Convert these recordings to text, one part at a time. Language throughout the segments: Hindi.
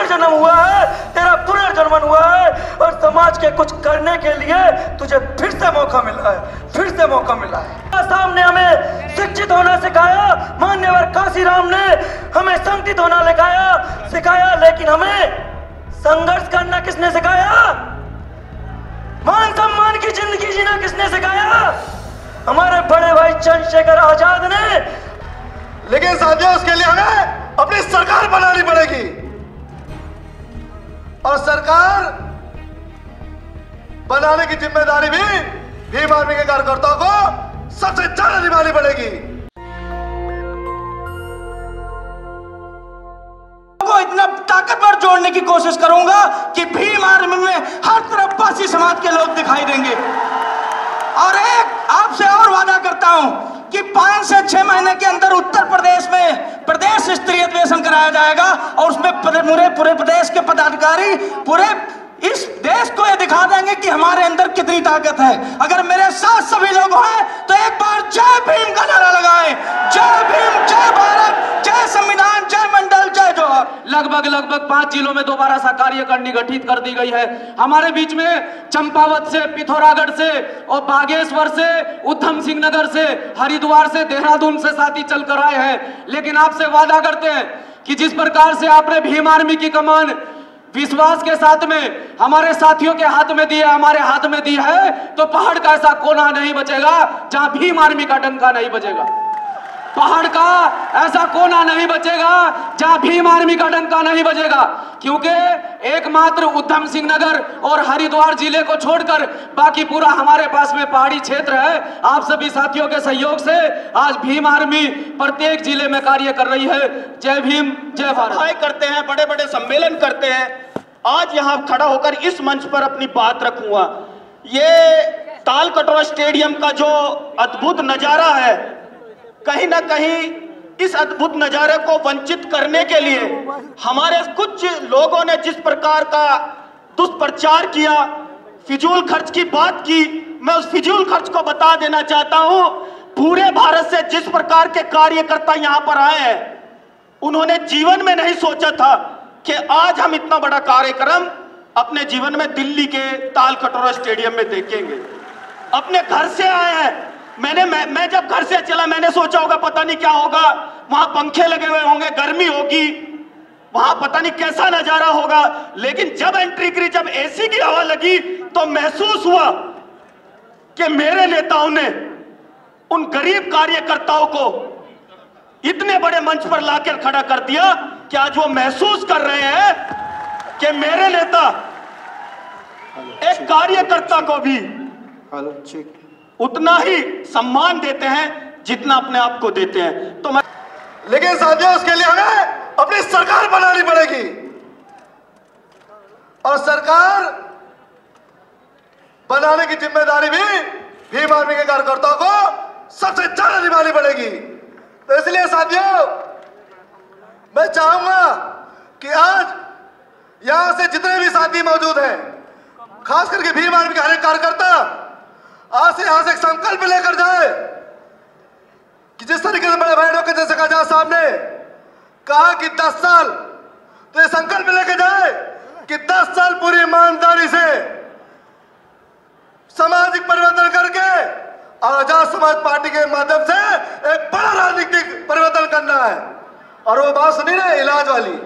पुनर्जन्म हुआ है, तेरा पुनर्जन्म हुआ है और समाज के कुछ करने के लिए तुझे फिर से मौका मिला है, फिर से मौका मिला है। साहब ने हमें शिक्षित होना सिखाया, मान्यवर काशीराम ने हमें संगठित होना सिखाया, लेकिन हमें संघर्ष करना किसने सिखाया? मान सम्मान की जिंदगी जीना किसने सिखाया? हमारे बड़े भाई चंद्रशेखर आजाद ने। लेकिन साथियों, उसके लिए हमें अपनी सरकार बनानी पड़ेगी और सरकार बनाने की जिम्मेदारी भी भीम आर्मी के कार्यकर्ताओं को सबसे ज्यादा निभानी पड़ेगी। इतना ताकतवर जोड़ने की कोशिश करूंगा कि भीम आर्मी में हर तरफ पासी समाज के लोग दिखाई देंगे। और एक आपसे और वादा करता हूं कि 5 से 6 महीने के अंदर उत्तर प्रदेश में प्रदेश स्तरीय अधिवेशन कराया जाएगा और उसमें पूरे प्रदेश के पदाधिकारी पूरे इस देश को ये दिखा देंगे कि हमारे अंदर कितनी ताकत है। अगर मेरे साथ सभी लोग हैं तो एक बार जय भीम का नारा लगाएं। जय भीम, जय भारत, जय संविधान, जय मंडल, जय जोहर। लगभग 5 जिलों में दोबारा सा कार्यकारिणी गठित कर दी गई है। हमारे बीच में चंपावत से, पिथौरागढ़ से और बागेश्वर से, उधम सिंह नगर से, हरिद्वार से, देहरादून से साथी चलकर आए हैं। लेकिन आपसे वादा करते हैं कि जिस प्रकार से आपने भीम आर्मी की कमान विश्वास के साथ में हमारे साथियों के हाथ में दी है, हमारे हाथ में दी है, तो पहाड़ का ऐसा कोना नहीं बचेगा जहां भीम आर्मी का डंका नहीं बजेगा। पहाड़ का ऐसा कोना नहीं बचेगा जहां भीम आर्मी का डंका नहीं बजेगा, क्योंकि एकमात्र उधम सिंह नगर और हरिद्वार जिले को छोड़कर बाकी पूरा हमारे पास में पहाड़ी क्षेत्र है। आप सभी साथियों के सहयोग से आज भीम आर्मी प्रत्येक जिले में कार्य कर रही है। जय भीम, जय भारत। करते हैं, बड़े बड़े सम्मेलन करते हैं। आज यहां खड़ा होकर इस मंच पर अपनी बात रखूंगा। ये ताल कटोरा स्टेडियम का जो अद्भुत नजारा है, कहीं ना कहीं इस अद्भुत नजारे को वंचित करने के लिए हमारे कुछ लोगों ने जिस प्रकार का दुष्प्रचार किया, फिजूल खर्च की बात की, मैं उस फिजूल खर्च को बता देना चाहता हूं। पूरे भारत से जिस प्रकार के कार्यकर्ता यहां पर आए हैं, उन्होंने जीवन में नहीं सोचा था कि आज हम इतना बड़ा कार्यक्रम अपने जीवन में दिल्ली के ताल कटोरा स्टेडियम में देखेंगे। अपने घर से आए हैं। मैं जब घर से चला, मैंने सोचा होगा पता नहीं क्या होगा, वहां पंखे लगे हुए होंगे, गर्मी होगी, वहां पता नहीं कैसा नजारा होगा। लेकिन जब एंट्री करी, जब एसी की हवा लगी, तो महसूस हुआ कि मेरे नेताओं ने उन गरीब कार्यकर्ताओं को इतने बड़े मंच पर लाकर खड़ा कर दिया कि आज वो महसूस कर रहे हैं कि मेरे नेता एक कार्यकर्ता को भी उतना ही सम्मान देते हैं जितना अपने आप को देते हैं। तो मैं लेकिन साथियों, उसके लिए हमें अपनी सरकार बनानी पड़ेगी और सरकार बनाने की जिम्मेदारी भी भीम आर्मी के कार्यकर्ताओं को सबसे ज्यादा निभानी पड़ेगी। तो इसलिए साथियों, मैं चाहूंगा कि आज यहां से जितने भी साथी मौजूद हैं, खास करके भीम आर्मी के हर एक कार्यकर्ता आज से यहां से एक संकल्प लेकर जाए कि जिस तरीके से बड़े भाइयों के जैसे आजाद साहब ने कहा कि 10 साल, तो ये संकल्प लेकर जाए कि 10 साल पूरी ईमानदारी से सामाजिक परिवर्तन करके और आजाद समाज पार्टी के माध्यम से एक बड़ा राजनीतिक परिवर्तन करना है। और वो बात सुनी ना इलाज वाली,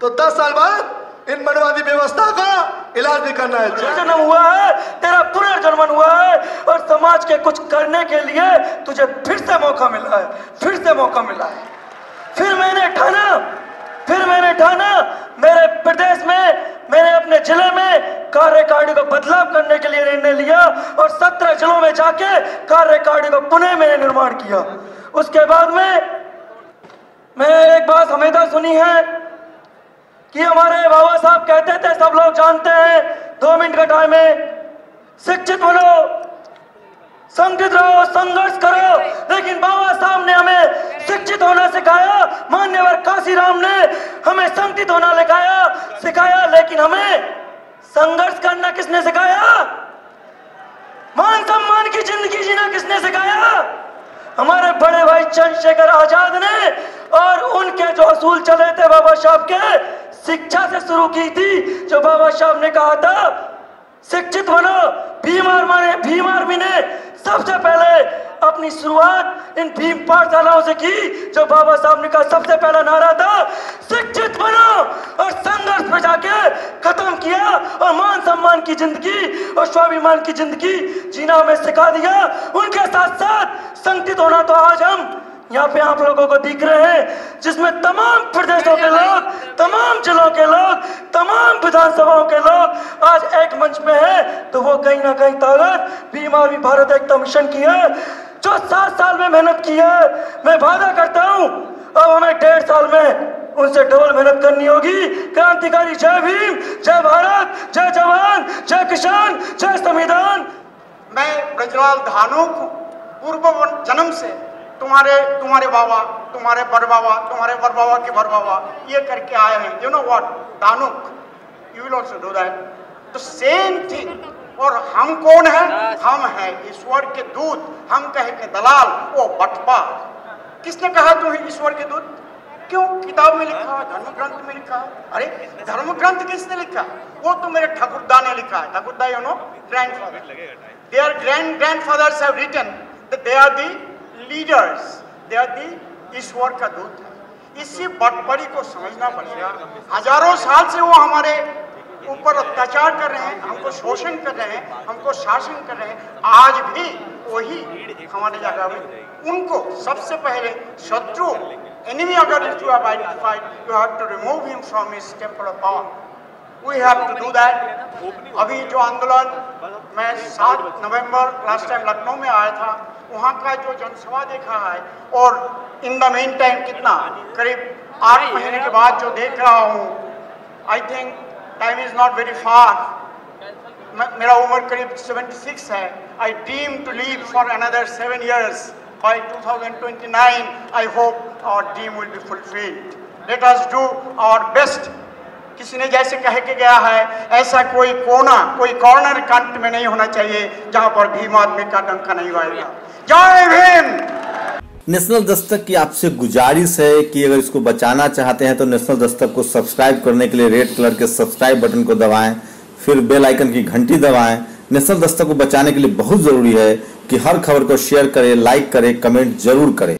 तो 10 साल बाद इन मनवादी व्यवस्था का इलाज भी करना है। जन्म हुआ है, तेरा पुनर्जन्म हुआ है और समाज के कुछ करने के लिए तुझे फिर से मौका मिला है, फिर से मौका मिला है। फिर मैंने ठाना मेरे प्रदेश में, मैंने अपने जिले में कार्यकारिणी को बदलाव करने के लिए निर्णय लिया और 17 जिलों में जाके कार्यकारिणी को पुनः मैंने निर्माण किया। उसके बाद में मैं एक बात हमेशा सुनी है कि हमारे बाबा साहब कहते थे, सब लोग जानते हैं, 2 मिनट का टाइम है, शिक्षित बनो, संगठित रहो, संघर्ष करो। लेकिन बाबा साहब ने हमें शिक्षित होना सिखाया, मान्यवर काशीराम ने हमें संगठित होना सिखाया, लेकिन हमें संघर्ष करना किसने सिखाया? मान सम्मान की जिंदगी जीना किसने सिखाया? हमारे बड़े भाई चंद्रशेखर आजाद ने। और उनके जो असूल चले थे बाबा साहब के, शिक्षा से शुरू की थी, जो बाबा साहब ने कहा था शिक्षित बनो। भीम आर्मी ने सबसे पहले अपनी शुरुआत इन भीम पाठशालाओं से की, जो बाबा साहब ने कहा सबसे पहला नारा था शिक्षित बनो, और संघर्ष पे जाके खत्म किया और मान सम्मान की जिंदगी और स्वाभिमान की जिंदगी जीना हमें सिखा दिया। उनके साथ साथ संगठित होना तो आज हम यहाँ पे आप लोगों को दिख रहे हैं, जिसमें तमाम प्रदेशों के लोग, तमाम जिलों के लोग, तमाम विधानसभाओं के लोग आज एक मंच पे है। तो वो कहीं ना कहीं ताकत भीम आर्मी भारत एकता मिशन की है, जो 7 साल में मेहनत की है। मैं वादा करता हूँ अब हमें 1.5 साल में उनसे डबल मेहनत करनी होगी। क्रांतिकारी जय भीम, जय भारत, जय जवान, जय किसान, जय संविधान। मैं ब्रजलाल धानुक पूर्व जन्म से तुम्हारे बाबा, तुम्हारे बड़बाबा, तुम्हारे बड़बाबा के बड़बाबा ये करके आए हैं। You know what Dhanuk, you will also do that the same thing. और हम कौन है? हम हैं ईश्वर के दूत, हम कहे के दलाल, वो बटपा। किसने कहा तुम ईश्वर के दूत? क्यों? किताब में लिखा है, धर्म ग्रंथ में लिखा है। अरे धर्म ग्रंथ किसने लिखा? वो तो मेरे ठाकुरदा ने लिखा है। ठाकुरदा you know grandfather, their grandfathers have written that they are the leaders, they are the ईश्वर का दूत है। इसी बटपड़ी को समझना पड़ेगा। हजारों साल से वो हमारे ऊपर अत्याचार कर रहे हैं, हमको शोषण कर रहे हैं, हमको शासन कर रहे हैं। आज भी वही हमारे जगह में उनको सबसे पहले शत्रु, एनिमी अगर you have identified, you have to remove him from his temple of power. We have to do that. अभी जो आंदोलन, मैं 7 नवंबर लास्ट टाइम लखनऊ में आया था, वहाँ का जो जनसभा देखा है, और इन द मेन टाइम कितना करीब 8 महीने के बाद जो देख रहा हूँ, I think time is not very far. मेरा उम्र करीब 76 है। I dream to live for another 7 years। By 2029 I hope our dream will be fulfilled. Let us do our best. किसी ने जैसे कह के गया है, ऐसा कोई कोना, कोई कॉर्नर कंट में नहीं होना चाहिए जहां पर भीम आदमी का डंका नहीं आएगा। जय भीम। नेशनल दस्तक की आपसे गुजारिश है कि अगर इसको बचाना चाहते हैं तो नेशनल दस्तक को सब्सक्राइब करने के लिए रेड कलर के सब्सक्राइब बटन को दबाएं, फिर बेल आइकन की घंटी दबाएं। नेशनल दस्तक को बचाने के लिए बहुत जरूरी है कि हर खबर को शेयर करें, लाइक करें, कमेंट जरूर करें।